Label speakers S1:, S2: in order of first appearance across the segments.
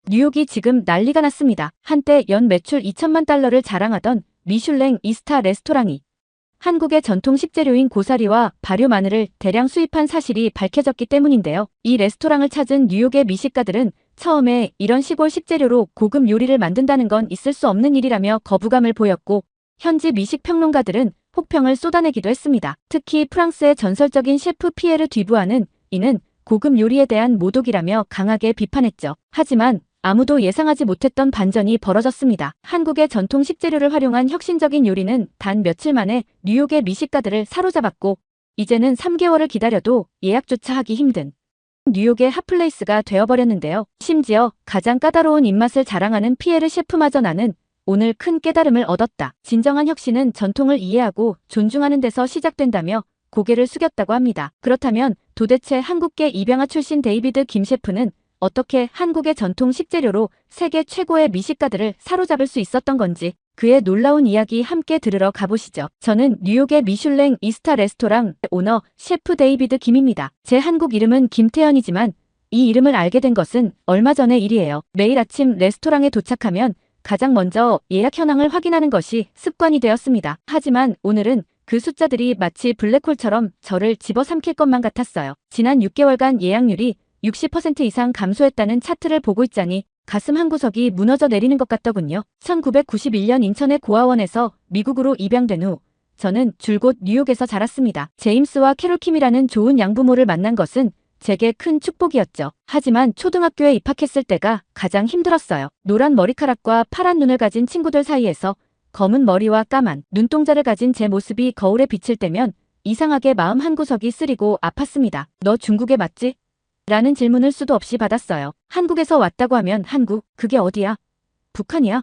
S1: 뉴욕이 지금 난리가 났습니다. 한때 연 매출 2천만 달러를 자랑하던 미슐랭 2스타 레스토랑이 한국의 전통 식재료인 고사리와 발효 마늘을 대량 수입한 사실이 밝혀졌기 때문인데요. 이 레스토랑을 찾은 뉴욕의 미식가들은 처음에 이런 시골 식재료로 고급 요리를 만든다는 건 있을 수 없는 일이라며 거부감을 보였고, 현지 미식 평론가들은 혹평을 쏟아내기도 했습니다. 특히 프랑스의 전설적인 셰프 피에르 듀부아는 이는 고급 요리에 대한 모독이라며 강하게 비판했죠. 하지만 아무도 예상하지 못했던 반전이 벌어졌습니다. 한국의 전통 식재료를 활용한 혁신적인 요리는 단 며칠 만에 뉴욕의 미식가들을 사로잡았고, 이제는 3개월을 기다려도 예약조차 하기 힘든 뉴욕의 핫플레이스가 되어버렸는데요. 심지어 가장 까다로운 입맛을 자랑하는 피에르 셰프마저 나는 오늘 큰 깨달음을 얻었다. 진정한 혁신은 전통을 이해하고 존중하는 데서 시작된다며 고개를 숙였다고 합니다. 그렇다면 도대체 한국계 입양아 출신 데이비드 김 셰프는 어떻게 한국의 전통 식재료로 세계 최고의 미식가들을 사로잡을 수 있었던 건지, 그의 놀라운 이야기 함께 들으러 가보시죠. 저는 뉴욕의 미슐랭 2스타 레스토랑 오너 셰프 데이비드 김입니다. 제 한국 이름은 김태현이지만 이 이름을 알게 된 것은 얼마 전의 일이에요. 매일 아침 레스토랑에 도착하면 가장 먼저 예약 현황을 확인하는 것이 습관이 되었습니다. 하지만 오늘은 그 숫자들이 마치 블랙홀처럼 저를 집어삼킬 것만 같았어요. 지난 6개월간 예약률이 60% 이상 감소했다는 차트를 보고 있자니 가슴 한구석이 무너져 내리는 것 같더군요. 1991년 인천의 고아원에서 미국으로 입양된 후 저는 줄곧 뉴욕에서 자랐습니다. 제임스와 캐롤킴이라는 좋은 양부모를 만난 것은 제게 큰 축복이었죠. 하지만 초등학교에 입학했을 때가 가장 힘들었어요. 노란 머리카락과 파란 눈을 가진 친구들 사이에서 검은 머리와 까만 눈동자를 가진 제 모습이 거울에 비칠 때면 이상하게 마음 한구석이 쓰리고 아팠습니다. 너 중국에 맞지? 라는 질문을 수도 없이 받았어요. 한국에서 왔다고 하면 한국, 그게 어디야? 북한이야?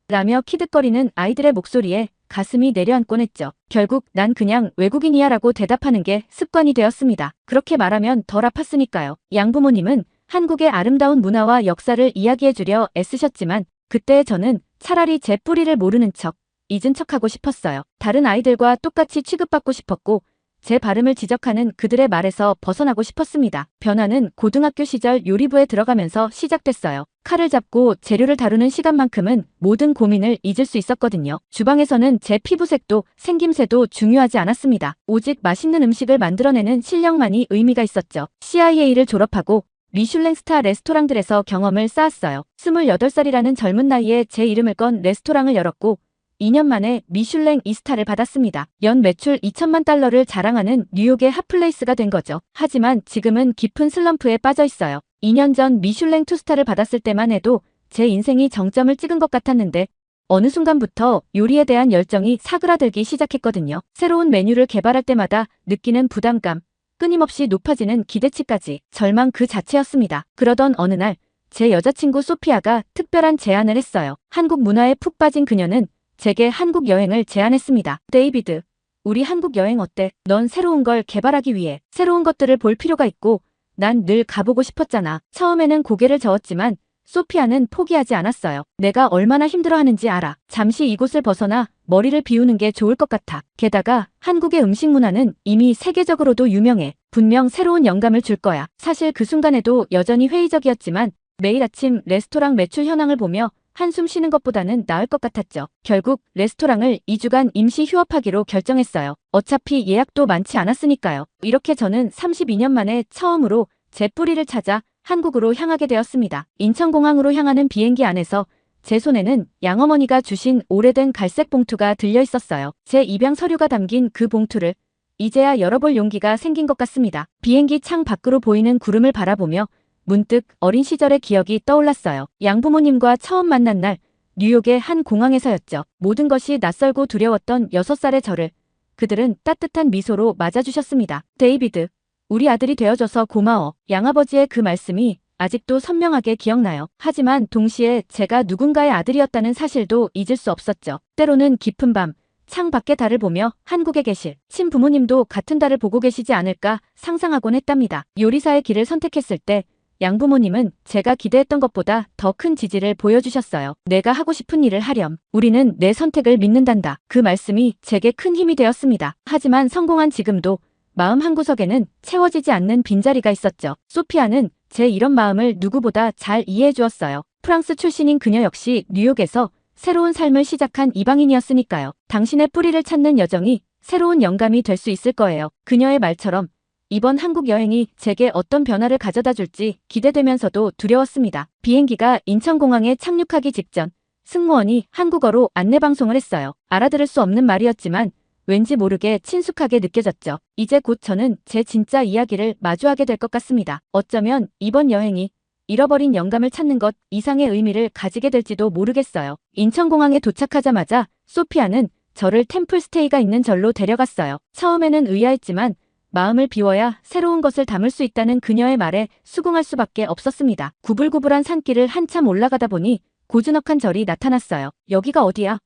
S1: 라며 키득거리는 아이들의 목소리에 가슴이 내려앉곤 했죠. 결국 난 그냥 외국인이야 라고 대답하는 게 습관이 되었습니다. 그렇게 말하면 덜 아팠으니까요. 양부모님은 한국의 아름다운 문화와 역사를 이야기해주려 애쓰셨지만 그때의 저는 차라리 제 뿌리를 모르는 척, 잊은 척하고 싶었어요. 다른 아이들과 똑같이 취급받고 싶었고 제 발음을 지적하는 그들의 말에서 벗어나고 싶었습니다. 변화는 고등학교 시절 요리부에 들어가면서 시작됐어요. 칼을 잡고 재료를 다루는 시간만큼은 모든 고민을 잊을 수 있었거든요. 주방에서는 제 피부색도 생김새도 중요하지 않았습니다. 오직 맛있는 음식을 만들어내는 실력만이 의미가 있었죠. CIA를 졸업하고 미슐랭 스타 레스토랑들에서 경험을 쌓았어요. 28살이라는 젊은 나이에 제 이름을 건 레스토랑을 열었고 2년 만에 미슐랭 2스타를 받았습니다. 연 매출 2천만 달러를 자랑하는 뉴욕의 핫플레이스가 된 거죠. 하지만 지금은 깊은 슬럼프에 빠져 있어요. 2년 전 미슐랭 2스타를 받았을 때만 해도 제 인생이 정점을 찍은 것 같았는데 어느 순간부터 요리에 대한 열정이 사그라들기 시작했거든요. 새로운 메뉴를 개발할 때마다 느끼는 부담감, 끊임없이 높아지는 기대치까지 절망 그 자체였습니다. 그러던 어느 날 제 여자친구 소피아가 특별한 제안을 했어요. 한국 문화에 푹 빠진 그녀는 제게 한국 여행을 제안했습니다. 데이비드, 우리 한국 여행 어때? 넌 새로운 걸 개발하기 위해 새로운 것들을 볼 필요가 있고 난 늘 가보고 싶었잖아. 처음에는 고개를 저었지만 소피아는 포기하지 않았어요. 내가 얼마나 힘들어하는지 알아. 잠시 이곳을 벗어나 머리를 비우는 게 좋을 것 같아. 게다가 한국의 음식 문화는 이미 세계적으로도 유명해. 분명 새로운 영감을 줄 거야. 사실 그 순간에도 여전히 회의적이었지만 매일 아침 레스토랑 매출 현황을 보며 한숨 쉬는 것보다는 나을 것 같았죠. 결국 레스토랑을 2주간 임시 휴업하기로 결정했어요. 어차피 예약도 많지 않았으니까요. 이렇게 저는 32년 만에 처음으로 제 뿌리를 찾아 한국으로 향하게 되었습니다. 인천공항으로 향하는 비행기 안에서 제 손에는 양어머니가 주신 오래된 갈색 봉투가 들려 있었어요. 제 입양 서류가 담긴 그 봉투를 이제야 열어볼 용기가 생긴 것 같습니다. 비행기 창 밖으로 보이는 구름을 바라보며 문득 어린 시절의 기억이 떠올랐어요. 양부모님과 처음 만난 날 뉴욕의 한 공항에서였죠. 모든 것이 낯설고 두려웠던 6살의 저를 그들은 따뜻한 미소로 맞아주셨습니다. 데이비드, 우리 아들이 되어줘서 고마워. 양아버지의 그 말씀이 아직도 선명하게 기억나요. 하지만 동시에 제가 누군가의 아들이었다는 사실도 잊을 수 없었죠. 때로는 깊은 밤 창 밖의 달을 보며 한국에 계실 친부모님도 같은 달을 보고 계시지 않을까 상상하곤 했답니다. 요리사의 길을 선택했을 때 양부모님은 제가 기대했던 것보다 더 큰 지지를 보여주셨어요. 내가 하고 싶은 일을 하렴. 우리는 내 선택을 믿는단다. 그 말씀이 제게 큰 힘이 되었습니다. 하지만 성공한 지금도 마음 한구석에는 채워지지 않는 빈자리가 있었죠. 소피아는 제 이런 마음을 누구보다 잘 이해해 주었어요. 프랑스 출신인 그녀 역시 뉴욕에서 새로운 삶을 시작한 이방인이었으니까요. 당신의 뿌리를 찾는 여정이 새로운 영감이 될 수 있을 거예요. 그녀의 말처럼 이번 한국 여행이 제게 어떤 변화를 가져다 줄지 기대되면서도 두려웠습니다. 비행기가 인천공항에 착륙하기 직전 승무원이 한국어로 안내방송을 했어요. 알아들을 수 없는 말이었지만 왠지 모르게 친숙하게 느껴졌죠. 이제 곧 저는 제 진짜 이야기를 마주하게 될 것 같습니다. 어쩌면 이번 여행이 잃어버린 영감을 찾는 것 이상의 의미를 가지게 될지도 모르겠어요. 인천공항에 도착하자마자 소피아는 저를 템플스테이가 있는 절로 데려갔어요. 처음에는 의아했지만 마음을 비워야 새로운 것을 담을 수 있다는 그녀의 말에 수긍할 수밖에 없었습니다. 구불구불한 산길을 한참 올라가다 보니 고즈넉한 절이 나타났어요. 여기가 어디야?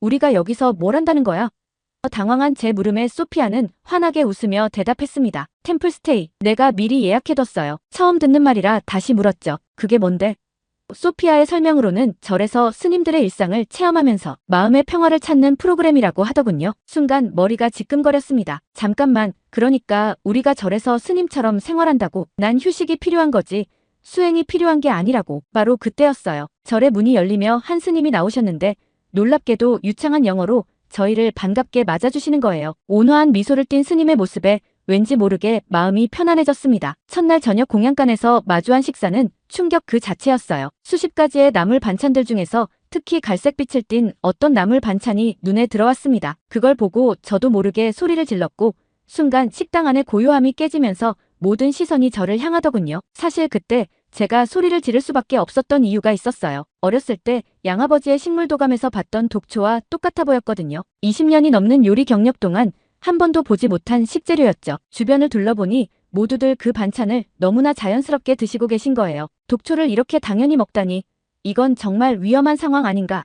S1: 우리가 여기서 뭘 한다는 거야? 당황한 제 물음에 소피아는 환하게 웃으며 대답했습니다. 템플스테이, 내가 미리 예약해뒀어요. 처음 듣는 말이라 다시 물었죠. 그게 뭔데? 소피아의 설명으로는 절에서 스님들의 일상을 체험하면서 마음의 평화를 찾는 프로그램이라고 하더군요. 순간 머리가 지끔거렸습니다. 잠깐만, 그러니까 우리가 절에서 스님처럼 생활한다고? 난 휴식이 필요한 거지 수행이 필요한 게 아니라고. 바로 그때였어요. 절의 문이 열리며 한 스님이 나오셨는데 놀랍게도 유창한 영어로 저희를 반갑게 맞아주시는 거예요. 온화한 미소를 띤 스님의 모습에 왠지 모르게 마음이 편안해졌습니다. 첫날 저녁 공양간에서 마주한 식사는 충격 그 자체였어요. 수십 가지의 나물 반찬들 중에서 특히 갈색빛을 띤 어떤 나물 반찬이 눈에 들어왔습니다. 그걸 보고 저도 모르게 소리를 질렀고 순간 식당 안의 고요함이 깨지면서 모든 시선이 저를 향하더군요. 사실 그때 제가 소리를 지를 수밖에 없었던 이유가 있었어요. 어렸을 때 양아버지의 식물도감에서 봤던 독초와 똑같아 보였거든요. 20년이 넘는 요리 경력 동안 한 번도 보지 못한 식재료였죠. 주변을 둘러보니 모두들 그 반찬을 너무나 자연스럽게 드시고 계신 거예요. 독초를 이렇게 당연히 먹다니 이건 정말 위험한 상황 아닌가.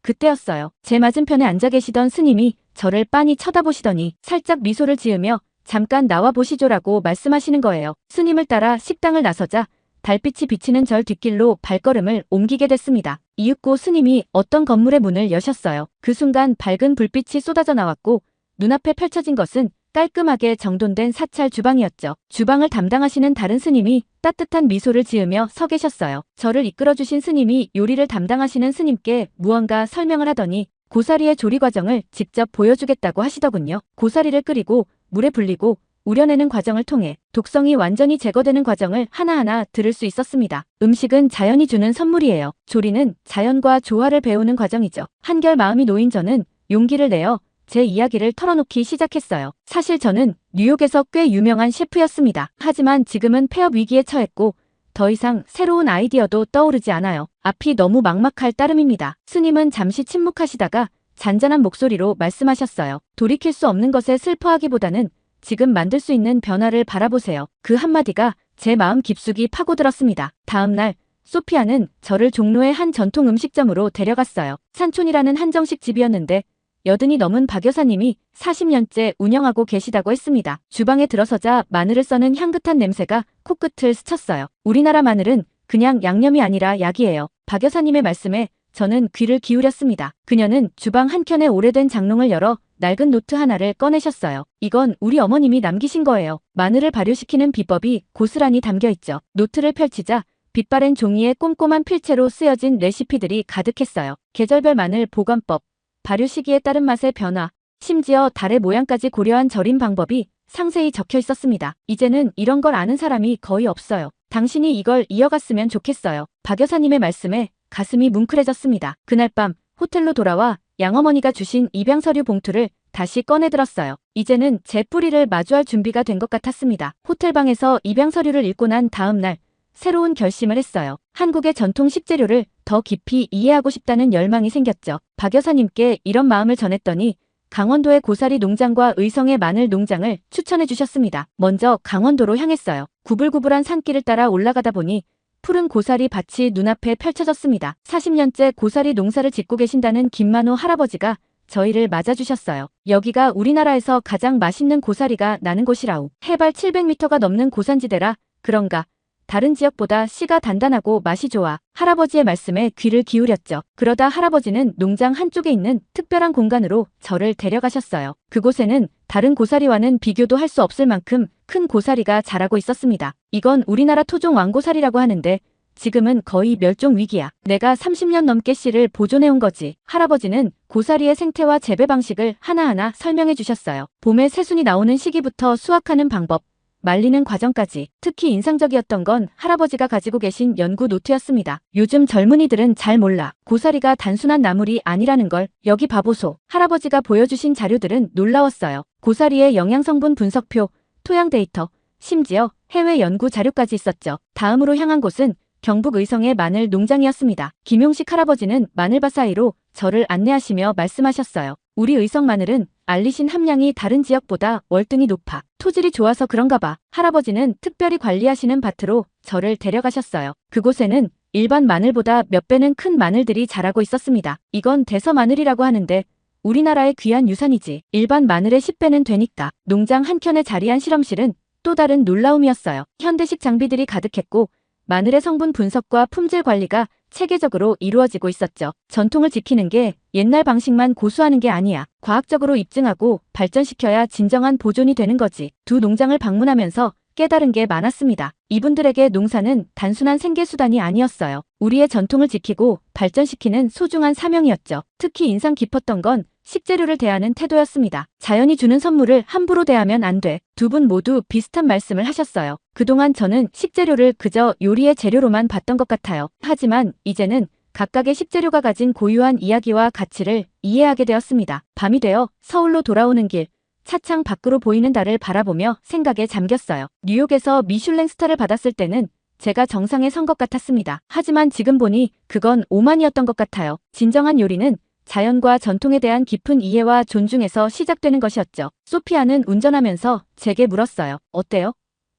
S1: 그때였어요. 제 맞은편에 앉아 계시던 스님이 저를 빤히 쳐다보시더니 살짝 미소를 지으며 잠깐 나와 보시죠라고 말씀하시는 거예요. 스님을 따라 식당을 나서자 달빛이 비치는 절 뒷길로 발걸음을 옮기게 됐습니다. 이윽고 스님이 어떤 건물의 문을 여셨어요. 그 순간 밝은 불빛이 쏟아져 나왔고 눈앞에 펼쳐진 것은 깔끔하게 정돈된 사찰 주방이었죠. 주방을 담당하시는 다른 스님이 따뜻한 미소를 지으며 서 계셨어요. 저를 이끌어주신 스님이 요리를 담당하시는 스님께 무언가 설명을 하더니 고사리의 조리 과정을 직접 보여주겠다고 하시더군요. 고사리를 끓이고 물에 불리고 우려내는 과정을 통해 독성이 완전히 제거되는 과정을 하나하나 들을 수 있었습니다. 음식은 자연이 주는 선물이에요. 조리는 자연과 조화를 배우는 과정이죠. 한결 마음이 놓인 저는 용기를 내어 제 이야기를 털어놓기 시작했어요. 사실 저는 뉴욕에서 꽤 유명한 셰프였습니다. 하지만 지금은 폐업 위기에 처했고 더 이상 새로운 아이디어도 떠오르지 않아요. 앞이 너무 막막할 따름입니다. 스님은 잠시 침묵하시다가 잔잔한 목소리로 말씀하셨어요. 돌이킬 수 없는 것에 슬퍼하기보다는 지금 만들 수 있는 변화를 바라보세요. 그 한마디가 제 마음 깊숙이 파고들었습니다. 다음 날 소피아는 저를 종로의 한 전통 음식점으로 데려갔어요. 산촌이라는 한정식 집이었는데 여든이 넘은 박 여사님이 40년째 운영하고 계시다고 했습니다. 주방에 들어서자 마늘을 써는 향긋한 냄새가 코끝을 스쳤어요. 우리나라 마늘은 그냥 양념이 아니라 약이에요. 박 여사님의 말씀에 저는 귀를 기울였습니다. 그녀는 주방 한켠에 오래된 장롱을 열어 낡은 노트 하나를 꺼내셨어요. 이건 우리 어머님이 남기신 거예요. 마늘을 발효시키는 비법이 고스란히 담겨있죠. 노트를 펼치자 빛바랜 종이에 꼼꼼한 필체로 쓰여진 레시피들이 가득했어요. 계절별 마늘 보관법, 발효 시기에 따른 맛의 변화, 심지어 달의 모양까지 고려한 절임 방법이 상세히 적혀 있었습니다. 이제는 이런 걸 아는 사람이 거의 없어요. 당신이 이걸 이어갔으면 좋겠어요. 박 여사님의 말씀에 가슴이 뭉클해졌습니다. 그날 밤 호텔로 돌아와 양어머니가 주신 입양서류 봉투를 다시 꺼내들었어요. 이제는 제 뿌리를 마주할 준비가 된 것 같았습니다. 호텔방에서 입양서류를 읽고 난 다음 날 새로운 결심을 했어요. 한국의 전통 식재료를 더 깊이 이해하고 싶다는 열망이 생겼죠. 박 여사님께 이런 마음을 전했더니 강원도의 고사리 농장과 의성의 마늘 농장을 추천해 주셨습니다. 먼저 강원도로 향했어요. 구불구불한 산길을 따라 올라가다 보니 푸른 고사리 밭이 눈앞에 펼쳐졌습니다. 40년째 고사리 농사를 짓고 계신다는 김만호 할아버지가 저희를 맞아주셨어요. 여기가 우리나라에서 가장 맛있는 고사리가 나는 곳이라우. 해발 700m가 넘는 고산지대라 그런가 다른 지역보다 씨가 단단하고 맛이 좋아. 할아버지의 말씀에 귀를 기울였죠. 그러다 할아버지는 농장 한쪽에 있는 특별한 공간으로 저를 데려가셨어요. 그곳에는 다른 고사리와는 비교도 할 수 없을 만큼 큰 고사리가 자라고 있었습니다. 이건 우리나라 토종 왕고사리라고 하는데 지금은 거의 멸종 위기야. 내가 30년 넘게 씨를 보존해온 거지. 할아버지는 고사리의 생태와 재배 방식을 하나하나 설명해 주셨어요. 봄에 새순이 나오는 시기부터 수확하는 방법, 말리는 과정까지. 특히 인상적이었던 건 할아버지가 가지고 계신 연구 노트였습니다. 요즘 젊은이들은 잘 몰라. 고사리가 단순한 나물이 아니라는 걸. 여기 봐보소. 할아버지가 보여주신 자료들은 놀라웠어요. 고사리의 영양성분 분석표, 토양 데이터, 심지어 해외 연구 자료까지 있었죠. 다음으로 향한 곳은 경북 의성의 마늘 농장이었습니다. 김용식 할아버지는 마늘밭 사이로 저를 안내하시며 말씀하셨어요. 우리 의성 마늘은 알리신 함량이 다른 지역보다 월등히 높아. 토질이 좋아서 그런가 봐. 할아버지는 특별히 관리하시는 밭으로 저를 데려가셨어요. 그곳에는 일반 마늘보다 몇 배는 큰 마늘들이 자라고 있었습니다. 이건 대서 마늘이라고 하는데 우리나라의 귀한 유산이지. 일반 마늘의 10배는 되니까. 농장 한켠에 자리한 실험실은 또 다른 놀라움이었어요. 현대식 장비들이 가득했고 마늘의 성분 분석과 품질 관리가 체계적으로 이루어지고 있었죠. 전통을 지키는 게 옛날 방식만 고수하는 게 아니야. 과학적으로 입증하고 발전시켜야 진정한 보존이 되는 거지. 두 농장을 방문하면서 깨달은 게 많았습니다. 이분들에게 농사는 단순한 생계수단이 아니었어요. 우리의 전통을 지키고 발전시키는 소중한 사명이었죠. 특히 인상 깊었던 건 식재료를 대하는 태도였습니다. 자연이 주는 선물을 함부로 대하면 안 돼. 두 분 모두 비슷한 말씀을 하셨어요. 그동안 저는 식재료를 그저 요리의 재료로만 봤던 것 같아요. 하지만 이제는 각각의 식재료가 가진 고유한 이야기와 가치를 이해하게 되었습니다. 밤이 되어 서울로 돌아오는 길, 차창 밖으로 보이는 달을 바라보며 생각에 잠겼어요. 뉴욕에서 미슐랭 스타를 받았을 때는 제가 정상에 선 것 같았습니다. 하지만 지금 보니 그건 오만이었던 것 같아요. 진정한 요리는 자연과 전통에 대한 깊은 이해와 존중에서 시작되는 것이었죠. 소피아는 운전하면서 제게 물었어요. 어때요?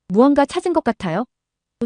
S1: 무언가 찾은 것 같아요?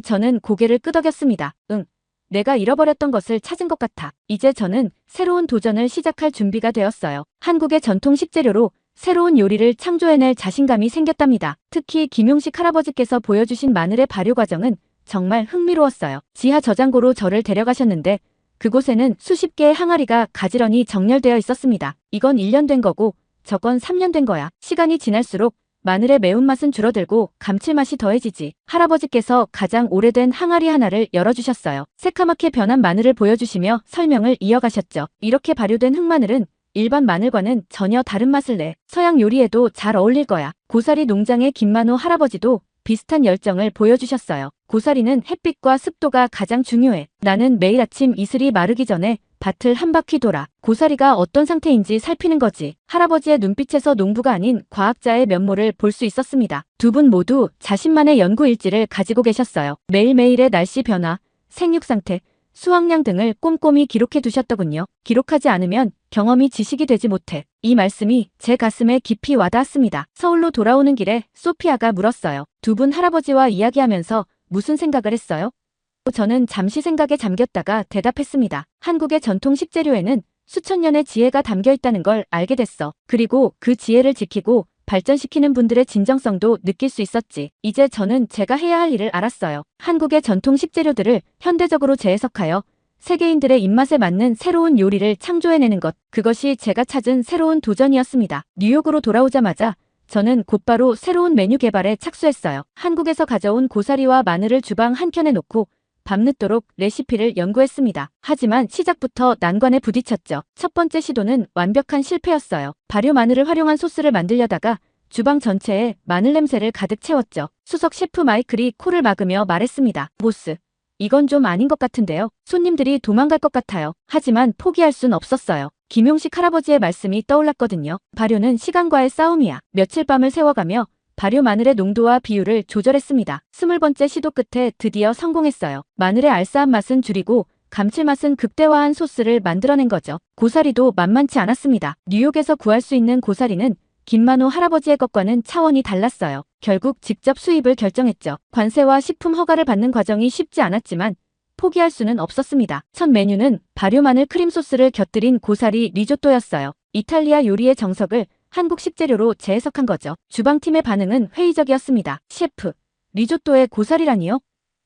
S1: 저는 고개를 끄덕였습니다. 응. 내가 잃어버렸던 것을 찾은 것 같아. 이제 저는 새로운 도전을 시작할 준비가 되었어요. 한국의 전통 식재료로 새로운 요리를 창조해낼 자신감이 생겼답니다. 특히 김용식 할아버지께서 보여주신 마늘의 발효 과정은 정말 흥미로웠어요. 지하 저장고로 저를 데려가셨는데 그곳에는 수십 개의 항아리가 가지런히 정렬되어 있었습니다. 이건 1년 된 거고 저건 3년 된 거야. 시간이 지날수록 마늘의 매운맛은 줄어들고 감칠맛이 더해지지. 할아버지께서 가장 오래된 항아리 하나를 열어주셨어요. 새카맣게 변한 마늘을 보여주시며 설명을 이어가셨죠. 이렇게 발효된 흑마늘은 일반 마늘과는 전혀 다른 맛을 내. 서양 요리에도 잘 어울릴 거야. 고사리 농장의 김만호 할아버지도 비슷한 열정을 보여주셨어요. 고사리는 햇빛과 습도가 가장 중요해. 나는 매일 아침 이슬이 마르기 전에 밭을 한 바퀴 돌아 고사리가 어떤 상태인지 살피는 거지. 할아버지의 눈빛에서 농부가 아닌 과학자의 면모를 볼 수 있었습니다. 두 분 모두 자신만의 연구 일지를 가지고 계셨어요. 매일매일의 날씨 변화, 생육 상태, 수확량 등을 꼼꼼히 기록해 두셨더군요. 기록하지 않으면 경험이 지식이 되지 못해. 이 말씀이 제 가슴에 깊이 와닿았습니다. 서울로 돌아오는 길에 소피아가 물었어요. 두 분 할아버지와 이야기하면서 무슨 생각을 했어요? 저는 잠시 생각에 잠겼다가 대답했습니다. 한국의 전통 식재료에는 수천 년의 지혜가 담겨 있다는 걸 알게 됐어. 그리고 그 지혜를 지키고 발전시키는 분들의 진정성도 느낄 수 있었지. 이제 저는 제가 해야 할 일을 알았어요. 한국의 전통 식재료들을 현대적으로 재해석하여 세계인들의 입맛에 맞는 새로운 요리를 창조해내는 것. 그것이 제가 찾은 새로운 도전이었습니다. 뉴욕으로 돌아오자마자 저는 곧바로 새로운 메뉴 개발에 착수했어요. 한국에서 가져온 고사리와 마늘을 주방 한켠에 놓고 밤늦도록 레시피를 연구했습니다. 하지만 시작부터 난관에 부딪혔죠. 첫 번째 시도는 완벽한 실패였어요. 발효 마늘을 활용한 소스를 만들려다가 주방 전체에 마늘 냄새를 가득 채웠죠. 수석 셰프 마이클이 코를 막으며 말했습니다. 보스, 이건 좀 아닌 것 같은데요. 손님들이 도망갈 것 같아요. 하지만 포기할 순 없었어요. 김용식 할아버지의 말씀이 떠올랐거든요. 발효는 시간과의 싸움이야. 며칠 밤을 새워가며 발효 마늘의 농도와 비율을 조절했습니다. 20번째 시도 끝에 드디어 성공했어요. 마늘의 알싸한 맛은 줄이고 감칠맛은 극대화한 소스를 만들어낸 거죠. 고사리도 만만치 않았습니다. 뉴욕에서 구할 수 있는 고사리는 김만호 할아버지의 것과는 차원이 달랐어요. 결국 직접 수입을 결정했죠. 관세와 식품 허가를 받는 과정이 쉽지 않았지만 포기할 수는 없었습니다. 첫 메뉴는 발효 마늘 크림 소스를 곁들인 고사리 리조또였어요. 이탈리아 요리의 정석을 한국 식재료로 재해석한 거죠. 주방팀의 반응은 회의적이었습니다. 셰프, 리조또에 고사리라니요?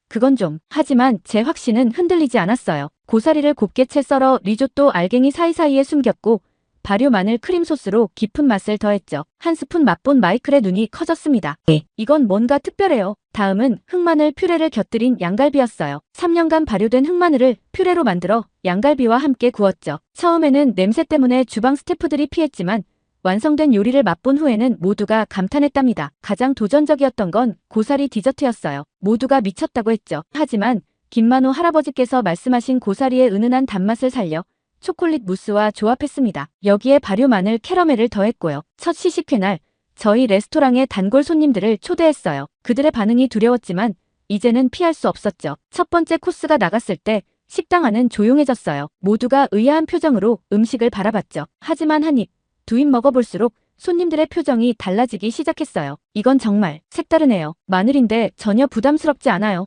S1: 그건 좀. 하지만 제 확신은 흔들리지 않았어요. 고사리를 곱게 채 썰어 리조또 알갱이 사이사이에 숨겼고 발효 마늘 크림 소스로 깊은 맛을 더했죠. 한 스푼 맛본 마이클의 눈이 커졌습니다. 이건 뭔가 특별해요. 다음은 흑마늘 퓨레를 곁들인 양갈비였어요. 3년간 발효된 흑마늘을 퓨레로 만들어 양갈비와 함께 구웠죠. 처음에는 냄새 때문에 주방 스태프들이 피했지만 완성된 요리를 맛본 후에는 모두가 감탄했답니다. 가장 도전적이었던 건 고사리 디저트였어요. 모두가 미쳤다고 했죠. 하지만 김만호 할아버지께서 말씀하신 고사리의 은은한 단맛을 살려 초콜릿 무스와 조합했습니다. 여기에 발효 마늘 캐러멜을 더했고요. 첫 시식회 날 저희 레스토랑에 단골 손님들을 초대했어요. 그들의 반응이 두려웠지만 이제는 피할 수 없었죠. 첫 번째 코스가 나갔을 때 식당 안은 조용해졌어요. 모두가 의아한 표정으로 음식을 바라봤죠. 하지만 한 입, 두 입 먹어볼수록 손님들의 표정이 달라지기 시작했어요. 이건 정말 색다르네요. 마늘인데 전혀 부담스럽지 않아요.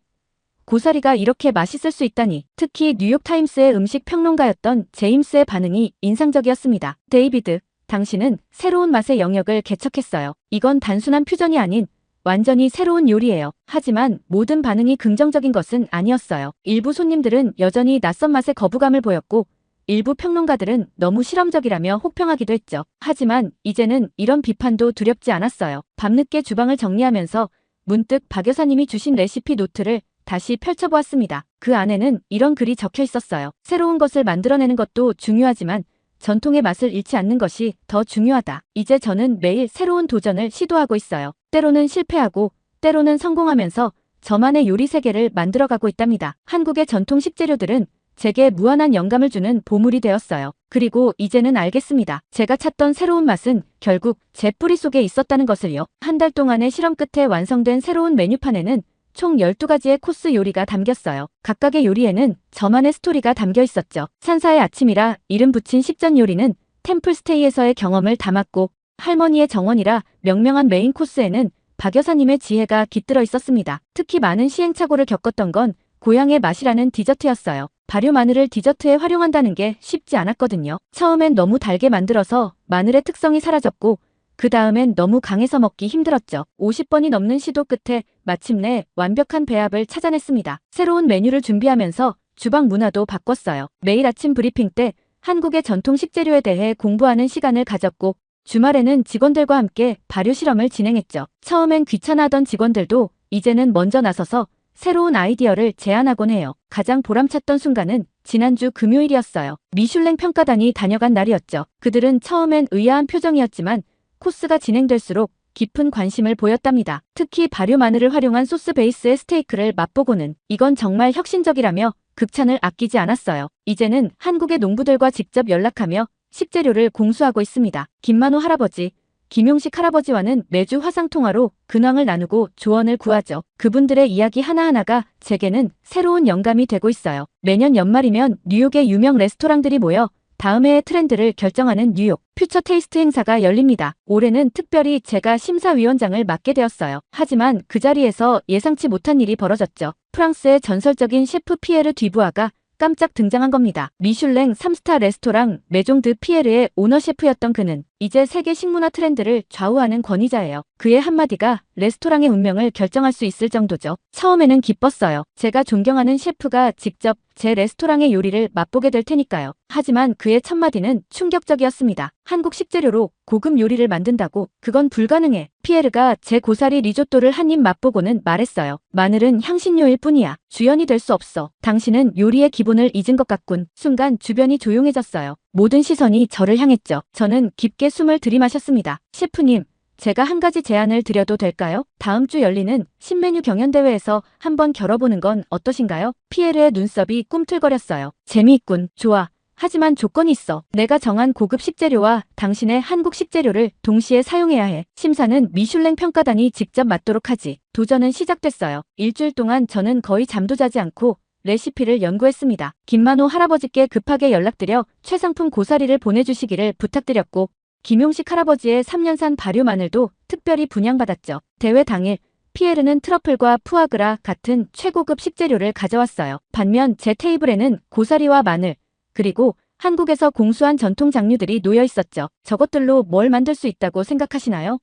S1: 고사리가 이렇게 맛있을 수 있다니. 특히 뉴욕타임스의 음식 평론가였던 제임스의 반응이 인상적이었습니다. 데이비드, 당신은 새로운 맛의 영역을 개척했어요. 이건 단순한 퓨전이 아닌 완전히 새로운 요리예요. 하지만 모든 반응이 긍정적인 것은 아니었어요. 일부 손님들은 여전히 낯선 맛에 거부감을 보였고 일부 평론가들은 너무 실험적이라며 혹평하기도 했죠. 하지만 이제는 이런 비판도 두렵지 않았어요. 밤늦게 주방을 정리하면서 문득 박 여사님이 주신 레시피 노트를 다시 펼쳐보았습니다. 그 안에는 이런 글이 적혀 있었어요. 새로운 것을 만들어내는 것도 중요하지만 전통의 맛을 잃지 않는 것이 더 중요하다. 이제 저는 매일 새로운 도전을 시도하고 있어요. 때로는 실패하고 때로는 성공하면서 저만의 요리 세계를 만들어가고 있답니다. 한국의 전통 식재료들은 제게 무한한 영감을 주는 보물이 되었어요. 그리고 이제는 알겠습니다. 제가 찾던 새로운 맛은 결국 제 뿌리 속에 있었다는 것을요. 한 달 동안의 실험 끝에 완성된 새로운 메뉴판에는 총 12가지의 코스 요리가 담겼어요. 각각의 요리에는 저만의 스토리가 담겨 있었죠. 산사의 아침이라 이름 붙인 식전 요리는 템플스테이에서의 경험을 담았고 할머니의 정원이라 명명한 메인 코스에는 박 여사님의 지혜가 깃들어 있었습니다. 특히 많은 시행착오를 겪었던 건 고향의 맛이라는 디저트였어요. 발효 마늘을 디저트에 활용한다는 게 쉽지 않았거든요. 처음엔 너무 달게 만들어서 마늘의 특성이 사라졌고 그 다음엔 너무 강해서 먹기 힘들었죠. 50번이 넘는 시도 끝에 마침내 완벽한 배합을 찾아냈습니다. 새로운 메뉴를 준비하면서 주방 문화도 바꿨어요. 매일 아침 브리핑 때 한국의 전통 식재료에 대해 공부하는 시간을 가졌고 주말에는 직원들과 함께 발효 실험을 진행했죠. 처음엔 귀찮아하던 직원들도 이제는 먼저 나서서 새로운 아이디어를 제안하곤 해요. 가장 보람찼던 순간은 지난주 금요일이었어요. 미슐랭 평가단이 다녀간 날이었죠. 그들은 처음엔 의아한 표정이었지만 코스가 진행될수록 깊은 관심을 보였답니다. 특히 발효 마늘을 활용한 소스 베이스의 스테이크를 맛보고는 이건 정말 혁신적이라며 극찬을 아끼지 않았어요. 이제는 한국의 농부들과 직접 연락하며 식재료를 공수하고 있습니다. 김만호 할아버지, 김용식 할아버지와는 매주 화상통화로 근황을 나누고 조언을 구하죠. 그분들의 이야기 하나하나가 제게는 새로운 영감이 되고 있어요. 매년 연말이면 뉴욕의 유명 레스토랑들이 모여 다음 해의 트렌드를 결정하는 뉴욕 퓨처 테이스트 행사가 열립니다. 올해는 특별히 제가 심사위원장을 맡게 되었어요. 하지만 그 자리에서 예상치 못한 일이 벌어졌죠. 프랑스의 전설적인 셰프 피에르 뒤부아가 깜짝 등장한 겁니다. 미슐랭 3스타 레스토랑 메종 드 피에르의 오너 셰프였던 그는 이제 세계 식문화 트렌드를 좌우하는 권위자예요. 그의 한마디가 레스토랑의 운명을 결정할 수 있을 정도죠. 처음에는 기뻤어요. 제가 존경하는 셰프가 직접 제 레스토랑의 요리를 맛보게 될 테니까요. 하지만 그의 첫마디는 충격적이었습니다. 한국 식재료로 고급 요리를 만든다고? 그건 불가능해. 피에르가 제 고사리 리조또를 한 입 맛보고는 말했어요. 마늘은 향신료일 뿐이야. 주연이 될 수 없어. 당신은 요리의 기본을 잊은 것 같군. 순간 주변이 조용해졌어요. 모든 시선이 저를 향했죠. 저는 깊게 숨을 들이마셨습니다. 셰프님, 제가 한 가지 제안을 드려도 될까요? 다음 주 열리는 신메뉴 경연대회에서 한번 겨뤄보는 건 어떠신가요? 피에르의 눈썹이 꿈틀거렸어요. 재미있군. 좋아. 하지만 조건이 있어. 내가 정한 고급 식재료와 당신의 한국 식재료를 동시에 사용해야 해. 심사는 미슐랭 평가단이 직접 맡도록 하지. 도전은 시작됐어요. 일주일 동안 저는 거의 잠도 자지 않고 레시피를 연구했습니다. 김만호 할아버지께 급하게 연락드려 최상품 고사리를 보내주시기를 부탁드렸고 김용식 할아버지의 3년산 발효 마늘도 특별히 분양받았죠. 대회 당일 피에르는 트러플과 푸아그라 같은 최고급 식재료를 가져왔어요. 반면 제 테이블에는 고사리와 마늘, 그리고 한국에서 공수한 전통 장류들이 놓여 있었죠. 저것들로 뭘 만들 수 있다고 생각하시나요?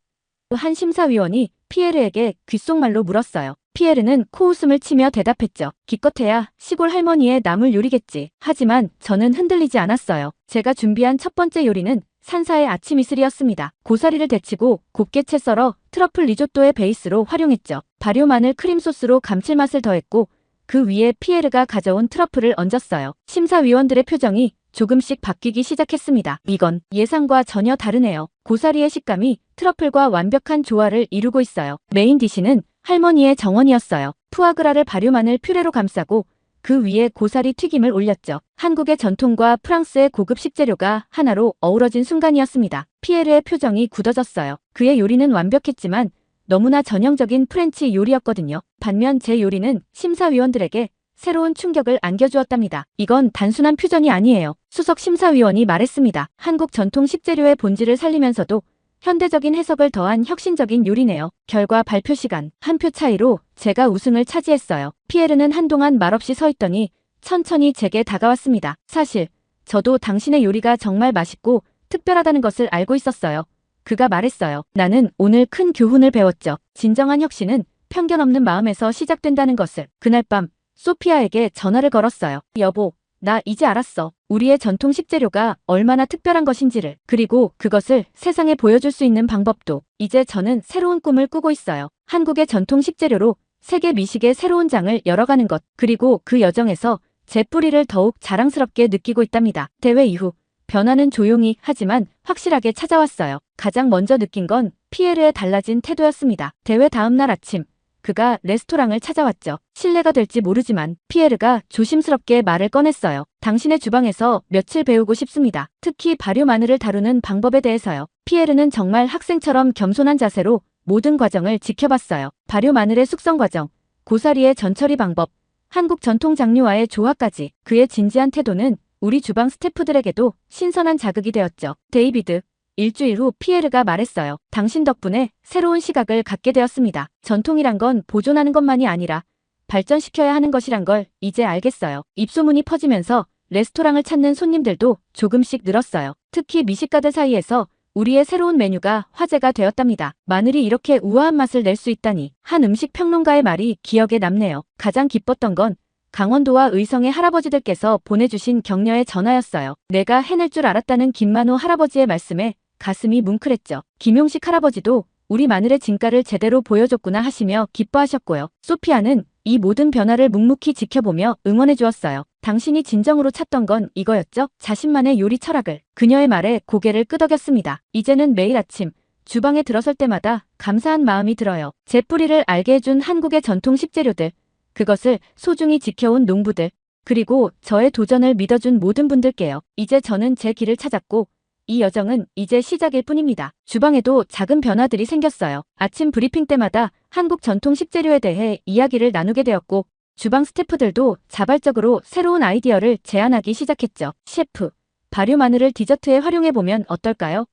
S1: 한 심사위원이 피에르에게 귓속말로 물었어요. 피에르는 코웃음을 치며 대답했죠. 기껏해야 시골 할머니의 나물 요리겠지. 하지만 저는 흔들리지 않았어요. 제가 준비한 첫 번째 요리는 산사의 아침 이슬이었습니다. 고사리를 데치고 곱게 채 썰어 트러플 리조또의 베이스로 활용했죠. 발효 마늘 크림 소스로 감칠맛을 더했고 그 위에 피에르가 가져온 트러플을 얹었어요. 심사위원들의 표정이 조금씩 바뀌기 시작했습니다. 이건 예상과 전혀 다르네요. 고사리의 식감이 트러플과 완벽한 조화를 이루고 있어요. 메인 디시는 할머니의 정원이었어요. 푸아그라를 발효 마늘 퓨레로 감싸고 그 위에 고사리 튀김을 올렸죠. 한국의 전통과 프랑스의 고급 식재료가 하나로 어우러진 순간이었습니다. 피에르의 표정이 굳어졌어요. 그의 요리는 완벽했지만 너무나 전형적인 프렌치 요리였거든요. 반면 제 요리는 심사위원들에게 새로운 충격을 안겨주었답니다. 이건 단순한 퓨전이 아니에요. 수석 심사위원이 말했습니다. 한국 전통 식재료의 본질을 살리면서도 현대적인 해석을 더한 혁신적인 요리네요. 결과 발표 시간 한 표 차이로 제가 우승을 차지했어요. 피에르는 한동안 말없이 서 있더니 천천히 제게 다가왔습니다. 사실 저도 당신의 요리가 정말 맛있고 특별하다는 것을 알고 있었어요. 그가 말했어요. 나는 오늘 큰 교훈을 배웠죠. 진정한 혁신은 편견 없는 마음에서 시작된다는 것을. 그날 밤 소피아에게 전화를 걸었어요. 여보, 나 이제 알았어. 우리의 전통 식재료가 얼마나 특별한 것인지를. 그리고 그것을 세상에 보여줄 수 있는 방법도. 이제 저는 새로운 꿈을 꾸고 있어요. 한국의 전통 식재료로 세계 미식의 새로운 장을 열어가는 것. 그리고 그 여정에서 제 뿌리를 더욱 자랑스럽게 느끼고 있답니다. 대회 이후 변화는 조용히 하지만 확실하게 찾아왔어요. 가장 먼저 느낀 건 피에르의 달라진 태도였습니다. 대회 다음 날 아침 그가 레스토랑을 찾아왔죠. 실례가 될지 모르지만 피에르가 조심스럽게 말을 꺼냈어요. 당신의 주방에서 며칠 배우고 싶습니다. 특히 발효 마늘을 다루는 방법에 대해서요. 피에르는 정말 학생처럼 겸손한 자세로 모든 과정을 지켜봤어요. 발효 마늘의 숙성 과정, 고사리의 전처리 방법, 한국 전통 장류와의 조화까지. 그의 진지한 태도는 우리 주방 스태프들에게도 신선한 자극이 되었죠. 데이비드, 일주일 후 피에르가 말했어요. 당신 덕분에 새로운 시각을 갖게 되었습니다. 전통이란 건 보존하는 것만이 아니라 발전시켜야 하는 것이란 걸 이제 알겠어요. 입소문이 퍼지면서 레스토랑을 찾는 손님들도 조금씩 늘었어요. 특히 미식가들 사이에서 우리의 새로운 메뉴가 화제가 되었답니다. 마늘이 이렇게 우아한 맛을 낼 수 있다니. 한 음식 평론가의 말이 기억에 남네요. 가장 기뻤던 건 강원도와 의성의 할아버지들께서 보내주신 격려의 전화였어요. 내가 해낼 줄 알았다는 김만호 할아버지의 말씀에 가슴이 뭉클했죠. 김용식 할아버지도 우리 마늘의 진가를 제대로 보여줬구나 하시며 기뻐하셨고요. 소피아는 이 모든 변화를 묵묵히 지켜보며 응원해 주었어요. 당신이 진정으로 찾던 건 이거였죠? 자신만의 요리 철학을. 그녀의 말에 고개를 끄덕였습니다. 이제는 매일 아침 주방에 들어설 때마다 감사한 마음이 들어요. 제 뿌리를 알게 해준 한국의 전통 식재료들, 그것을 소중히 지켜온 농부들, 그리고 저의 도전을 믿어준 모든 분들께요. 이제 저는 제 길을 찾았고 이 여정은 이제 시작일 뿐입니다. 주방에도 작은 변화들이 생겼어요. 아침 브리핑 때마다 한국 전통 식재료에 대해 이야기를 나누게 되었고 주방 스태프들도 자발적으로 새로운 아이디어를 제안하기 시작했죠. 셰프, 발효 마늘을 디저트에 활용해보면 어떨까요?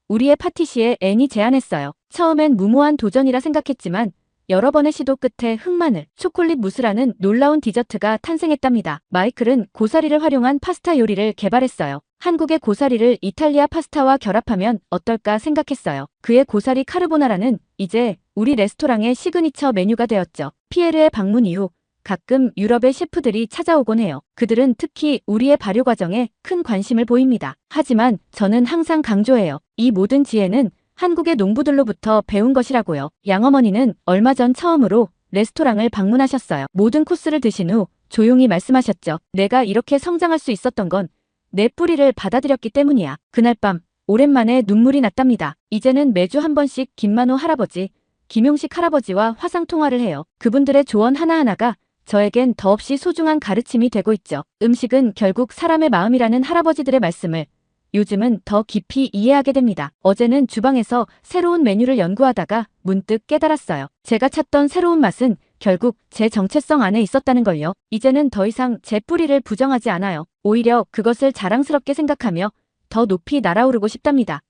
S1: 우리의 파티시에 앤이 제안했어요. 처음엔 무모한 도전이라 생각했지만 여러 번의 시도 끝에 흑마늘, 초콜릿 무스라는 놀라운 디저트가 탄생했답니다. 마이클은 고사리를 활용한 파스타 요리를 개발했어요. 한국의 고사리를 이탈리아 파스타와 결합하면 어떨까 생각했어요. 그의 고사리 카르보나라는 이제 우리 레스토랑의 시그니처 메뉴가 되었죠. 피에르의 방문 이후 가끔 유럽의 셰프들이 찾아오곤 해요. 그들은 특히 우리의 발효 과정에 큰 관심을 보입니다. 하지만 저는 항상 강조해요. 이 모든 지혜는 한국의 농부들로부터 배운 것이라고요. 양어머니는 얼마 전 처음으로 레스토랑을 방문하셨어요. 모든 코스를 드신 후 조용히 말씀하셨죠. 내가 이렇게 성장할 수 있었던 건 내 뿌리를 받아들였기 때문이야. 그날 밤 오랜만에 눈물이 났답니다. 이제는 매주 한 번씩 김만호 할아버지, 김용식 할아버지와 화상통화를 해요. 그분들의 조언 하나하나가 저에겐 더없이 소중한 가르침이 되고 있죠. 음식은 결국 사람의 마음이라는 할아버지들의 말씀을 요즘은 더 깊이 이해하게 됩니다. 어제는 주방에서 새로운 메뉴를 연구하다가 문득 깨달았어요. 제가 찾던 새로운 맛은 결국 제 정체성 안에 있었다는 걸요. 이제는 더 이상 제 뿌리를 부정하지 않아요. 오히려 그것을 자랑스럽게 생각하며 더 높이 날아오르고 싶답니다.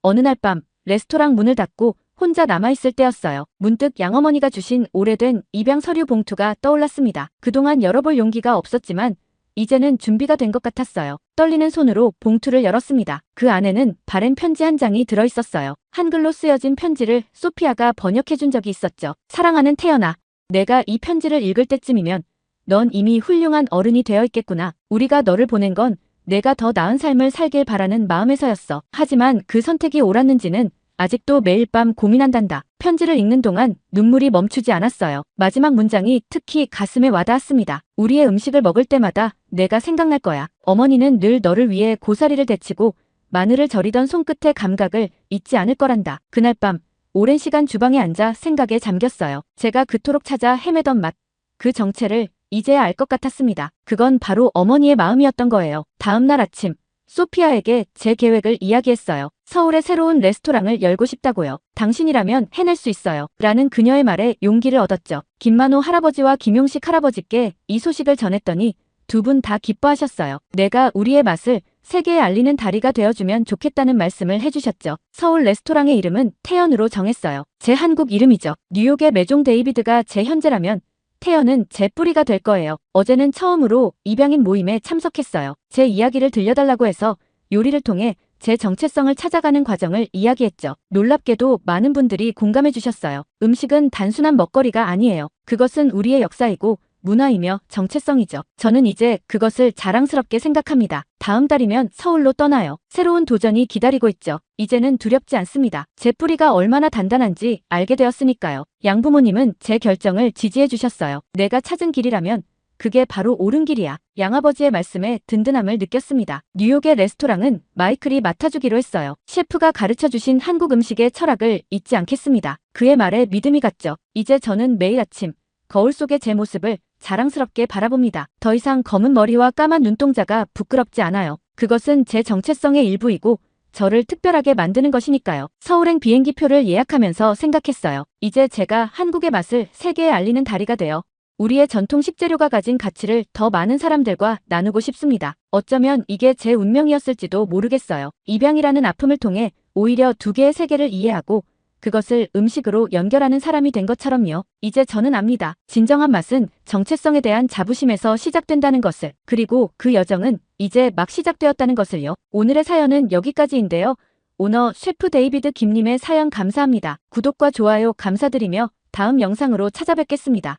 S1: 어느 날 밤 레스토랑 문을 닫고 혼자 남아있을 때였어요. 문득 양어머니가 주신 오래된 입양 서류 봉투가 떠올랐습니다. 그동안 열어볼 용기가 없었지만 이제는 준비가 된 것 같았어요. 떨리는 손으로 봉투를 열었습니다. 그 안에는 바램 편지 한 장이 들어있었어요. 한글로 쓰여진 편지를 소피아가 번역해준 적이 있었죠. 사랑하는 태연아, 내가 이 편지를 읽을 때쯤이면 넌 이미 훌륭한 어른이 되어 있겠구나. 우리가 너를 보낸 건 내가 더 나은 삶을 살길 바라는 마음에서였어. 하지만 그 선택이 옳았는지는 아직도 매일 밤 고민한단다. 편지를 읽는 동안 눈물이 멈추지 않았어요. 마지막 문장이 특히 가슴에 와닿았습니다. 우리의 음식을 먹을 때마다 내가 생각날 거야. 어머니는 늘 너를 위해 고사리를 데치고 마늘을 절이던 손끝의 감각을 잊지 않을 거란다. 그날 밤 오랜 시간 주방에 앉아 생각에 잠겼어요. 제가 그토록 찾아 헤매던 맛, 그 정체를 이제야 알 것 같았습니다. 그건 바로 어머니의 마음이었던 거예요. 다음 날 아침 소피아에게 제 계획을 이야기했어요. 서울의 새로운 레스토랑을 열고 싶다고요. 당신이라면 해낼 수 있어요. 라는 그녀의 말에 용기를 얻었죠. 김만호 할아버지와 김용식 할아버지께 이 소식을 전했더니 두 분 다 기뻐하셨어요. 내가 우리의 맛을 세계에 알리는 다리가 되어주면 좋겠다는 말씀을 해주셨죠. 서울 레스토랑의 이름은 태연으로 정했어요. 제 한국 이름이죠. 뉴욕의 메종 데이비드가 제 현재라면 태연은 제 뿌리가 될 거예요. 어제는 처음으로 입양인 모임에 참석했어요. 제 이야기를 들려달라고 해서 요리를 통해 제 정체성을 찾아가는 과정을 이야기했죠. 놀랍게도 많은 분들이 공감해 주셨어요. 음식은 단순한 먹거리가 아니에요. 그것은 우리의 역사이고 문화이며 정체성이죠. 저는 이제 그것을 자랑스럽게 생각합니다. 다음 달이면 서울로 떠나요. 새로운 도전이 기다리고 있죠. 이제는 두렵지 않습니다. 제 뿌리가 얼마나 단단한지 알게 되었으니까요. 양부모님은 제 결정을 지지해 주셨어요. 내가 찾은 길이라면 그게 바로 옳은 길이야. 양아버지의 말씀에 든든함을 느꼈습니다. 뉴욕의 레스토랑은 마이클이 맡아주기로 했어요. 셰프가 가르쳐주신 한국 음식의 철학을 잊지 않겠습니다. 그의 말에 믿음이 갔죠. 이제 저는 매일 아침 거울 속의 제 모습을 자랑스럽게 바라봅니다. 더 이상 검은 머리와 까만 눈동자가 부끄럽지 않아요. 그것은 제 정체성의 일부이고 저를 특별하게 만드는 것이니까요. 서울행 비행기표를 예약하면서 생각했어요. 이제 제가 한국의 맛을 세계에 알리는 다리가 되어 우리의 전통 식재료가 가진 가치를 더 많은 사람들과 나누고 싶습니다. 어쩌면 이게 제 운명이었을지도 모르겠어요. 입양이라는 아픔을 통해 오히려 두 개의 세계를 이해하고 그것을 음식으로 연결하는 사람이 된 것처럼요. 이제 저는 압니다. 진정한 맛은 정체성에 대한 자부심에서 시작된다는 것을. 그리고 그 여정은 이제 막 시작되었다는 것을요. 오늘의 사연은 여기까지인데요. 오너 셰프 데이비드 김님의 사연 감사합니다. 구독과 좋아요 감사드리며 다음 영상으로 찾아뵙겠습니다.